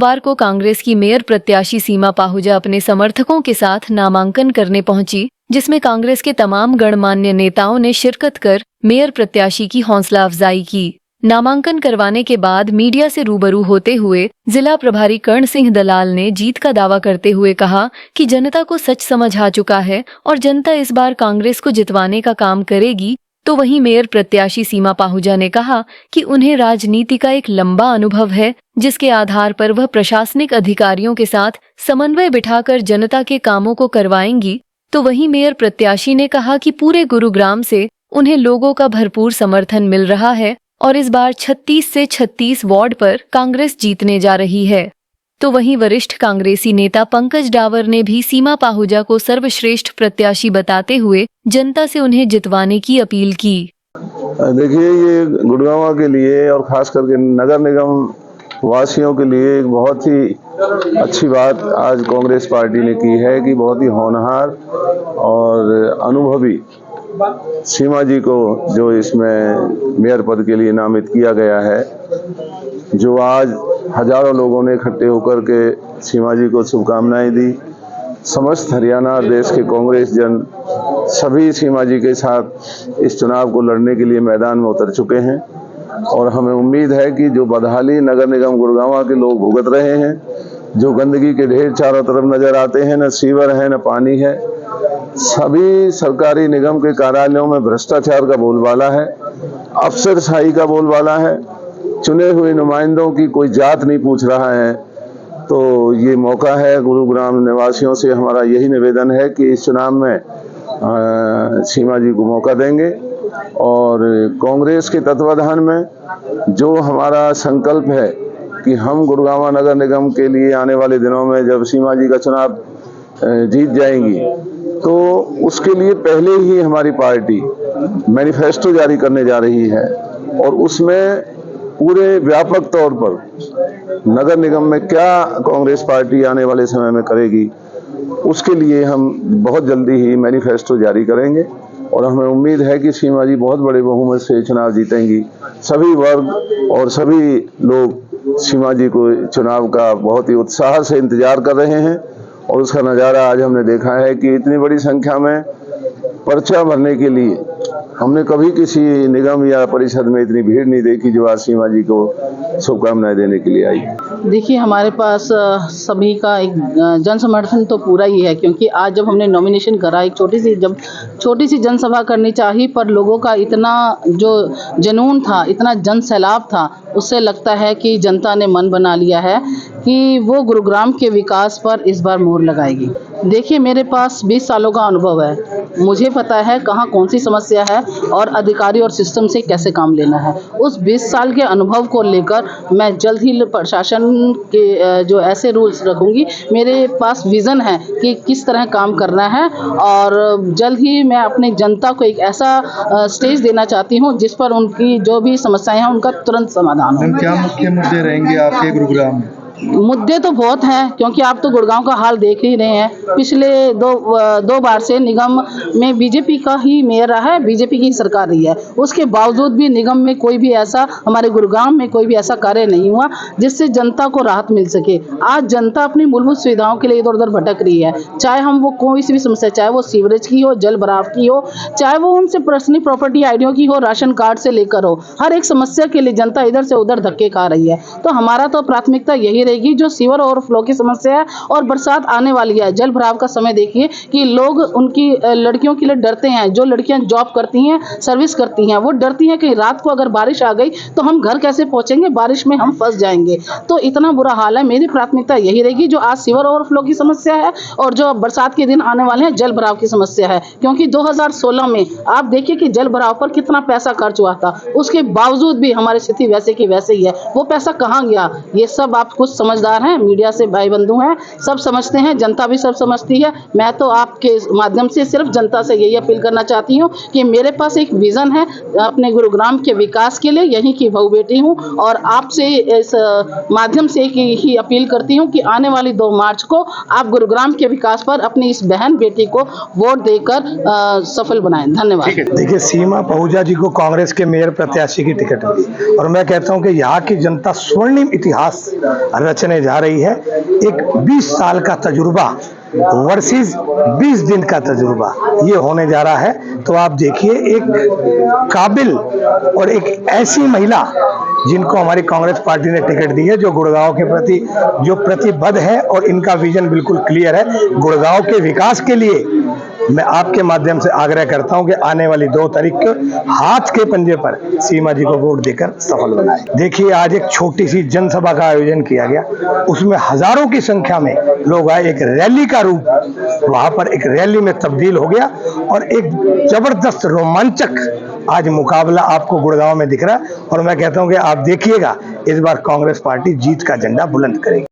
सोमवार को कांग्रेस की मेयर प्रत्याशी सीमा पाहुजा अपने समर्थकों के साथ नामांकन करने पहुंची, जिसमें कांग्रेस के तमाम गणमान्य नेताओं ने शिरकत कर मेयर प्रत्याशी की हौसला अफजाई की। नामांकन करवाने के बाद मीडिया से रूबरू होते हुए जिला प्रभारी कर्ण सिंह दलाल ने जीत का दावा करते हुए कहा कि जनता को सच समझ आ चुका है और जनता इस बार कांग्रेस को जितवाने का काम करेगी। तो वहीं मेयर प्रत्याशी सीमा पाहुजा ने कहा कि उन्हें राजनीति का एक लंबा अनुभव है, जिसके आधार पर वह प्रशासनिक अधिकारियों के साथ समन्वय बिठाकर जनता के कामों को करवाएंगी। तो वहीं मेयर प्रत्याशी ने कहा कि पूरे गुरुग्राम से उन्हें लोगों का भरपूर समर्थन मिल रहा है और इस बार 36 से 36 वार्ड पर कांग्रेस जीतने जा रही है। तो वहीं वरिष्ठ कांग्रेसी नेता पंकज डावर ने भी सीमा पाहुजा को सर्वश्रेष्ठ प्रत्याशी बताते हुए जनता से उन्हें जितवाने की अपील की। देखिए, ये गुड़गांव के लिए और खास करके नगर निगम वासियों के लिए एक बहुत ही अच्छी बात आज कांग्रेस पार्टी ने की है कि बहुत ही होनहार और अनुभवी सीमा जी को जो इसमें मेयर पद के लिए नामित किया गया है, जो आज हजारों लोगों ने इकट्ठे होकर के सीमा जी को शुभकामनाएं दी। समस्त हरियाणा और देश के कांग्रेस जन सभी सीमा जी के साथ इस चुनाव को लड़ने के लिए मैदान में उतर चुके हैं और हमें उम्मीद है कि जो बदहाली नगर निगम गुड़गांव के लोग भुगत रहे हैं, जो गंदगी के ढेर चारों तरफ नजर आते हैं, न सीवर है न पानी है, सभी सरकारी निगम के कार्यालयों में भ्रष्टाचार का बोलबाला है, अफसरशाही का बोलबाला है, चुने हुए नुमाइंदों की कोई जात नहीं पूछ रहा है। तो ये मौका है, गुरुग्राम निवासियों से हमारा यही निवेदन है कि इस चुनाव में सीमा जी को मौका देंगे और कांग्रेस के तत्वाधान में जो हमारा संकल्प है कि हम गुड़गांव नगर निगम के लिए आने वाले दिनों में जब सीमा जी का चुनाव जीत जाएंगी तो उसके लिए पहले ही हमारी पार्टी मैनिफेस्टो जारी करने जा रही है और उसमें पूरे व्यापक तौर पर नगर निगम में क्या कांग्रेस पार्टी आने वाले समय में करेगी, उसके लिए हम बहुत जल्दी ही मैनिफेस्टो जारी करेंगे और हमें उम्मीद है कि सीमा जी बहुत बड़े बहुमत से चुनाव जीतेंगी। सभी वर्ग और सभी लोग सीमा जी को चुनाव का बहुत ही उत्साह से इंतजार कर रहे हैं और उसका नज़ारा आज हमने देखा है कि इतनी बड़ी संख्या में पर्चा भरने के लिए हमने कभी किसी निगम या परिषद में इतनी भीड़ नहीं देखी जो आज सीमा जी को शुभकामनाएं देने के लिए आई। देखिए, हमारे पास सभी का एक जन समर्थन तो पूरा ही है, क्योंकि आज जब हमने नॉमिनेशन करा, एक छोटी सी जनसभा करनी चाहिए, पर लोगों का इतना जो जुनून था, इतना जन सैलाब था, उससे लगता है कि जनता ने मन बना लिया है कि वो गुरुग्राम के विकास पर इस बार मोहर लगाएगी। देखिए, मेरे पास 20 सालों का अनुभव है, मुझे पता है कहाँ कौन सी समस्या है और अधिकारी और सिस्टम से कैसे काम लेना है। उस 20 साल के अनुभव को लेकर मैं जल्द ही प्रशासन के जो ऐसे रूल्स रखूँगी, मेरे पास विज़न है कि किस तरह काम करना है और जल्द ही मैं अपनी जनता को एक ऐसा स्टेज देना चाहती हूँ जिस पर उनकी जो भी समस्याएं हैं उनका तुरंत समाधान हो। क्या मुख्य मुद्दे रहेंगे आपके गुरुग्राम में? मुद्दे तो बहुत हैं, क्योंकि आप तो गुड़गांव का हाल देख ही रहे हैं। पिछले दो बार से निगम में बीजेपी का ही मेयर रहा है, बीजेपी की सरकार रही है, उसके बावजूद भी निगम में कोई भी ऐसा, हमारे गुड़गांव में कोई भी ऐसा कार्य नहीं हुआ जिससे जनता को राहत मिल सके। आज जनता अपनी मूलभूत सुविधाओं के लिए इधर उधर भटक रही है, चाहे हम वो कोई सी भी समस्या, चाहे वो सीवरेज की हो, जल भराव की हो, चाहे वो उनसे पर्सनल प्रॉपर्टी आइडियो की हो, राशन कार्ड से लेकर हो, हर एक समस्या के लिए जनता इधर से उधर धक्के खा रही है। तो हमारा तो प्राथमिकता यही रहेगी, जो सीवर ओवरफ्लो की समस्या है और बरसात आने वाली है, जल भराव का समय देखिए कि लोग उनकी लड़कियों के लिए डरते हैं, जो लड़कियां जॉब करती हैं, सर्विस करती हैं, वो डरती हैं कि रात को अगर बारिश आ गई तो हम घर कैसे पहुंचेंगे, बारिश में हम फंस जाएंगे। तो इतना बुरा हाल है। मेरी प्राथमिकता यही रहेगी, जो आज सीवर ओवरफ्लो की समस्या है और जो बरसात के दिन आने वाले हैं जल भराव की समस्या है, क्योंकि 2016 में आप देखिए कि जल भराव पर कितना पैसा खर्च हुआ था, उसके बावजूद भी हमारी स्थिति वैसे की वैसे ही है। वो पैसा कहाँ गया, ये सब आप कुछ समझदार हैं, मीडिया से भाई बंधु हैं, सब समझते हैं, जनता भी सब समझती है। मैं तो आपके माध्यम से सिर्फ जनता से यही अपील करना चाहती हूँ कि मेरे पास एक विजन है अपने गुरुग्राम के विकास के लिए, यहीं की बहू बेटी हूँ और आपसे इस माध्यम से ही अपील करती हूँ कि आने वाली 2 मार्च को आप गुरुग्राम के विकास पर अपनी इस बहन बेटी को वोट देकर सफल बनाएं। धन्यवाद। देखिए, सीमा पाहुजा जी को कांग्रेस के मेयर प्रत्याशी की टिकट मिली और मैं कहता हूं कि यहाँ की जनता स्वर्णिम इतिहास रचने जा रही है। एक 20 साल का तजुर्बा वर्सेस 20 दिन का तजुर्बा ये होने जा रहा है। तो आप देखिए, एक काबिल और एक ऐसी महिला जिनको हमारी कांग्रेस पार्टी ने टिकट दी है, जो गुड़गांव के प्रति जो प्रतिबद्ध है और इनका विजन बिल्कुल क्लियर है। गुड़गांव के विकास के लिए मैं आपके माध्यम से आग्रह करता हूं कि आने वाली 2 तारीख को हाथ के पंजे पर सीमा जी को वोट देकर सफल बनाएं। देखिए, आज एक छोटी सी जनसभा का आयोजन किया गया, उसमें हजारों की संख्या में लोग आए। एक रैली का रूप वहां पर एक रैली में तब्दील हो गया और एक जबरदस्त रोमांचक आज मुकाबला आपको गुड़गांव में दिख रहा है। और मैं कहता हूं कि आप देखिएगा, इस बार कांग्रेस पार्टी जीत का झंडा बुलंद करेगी।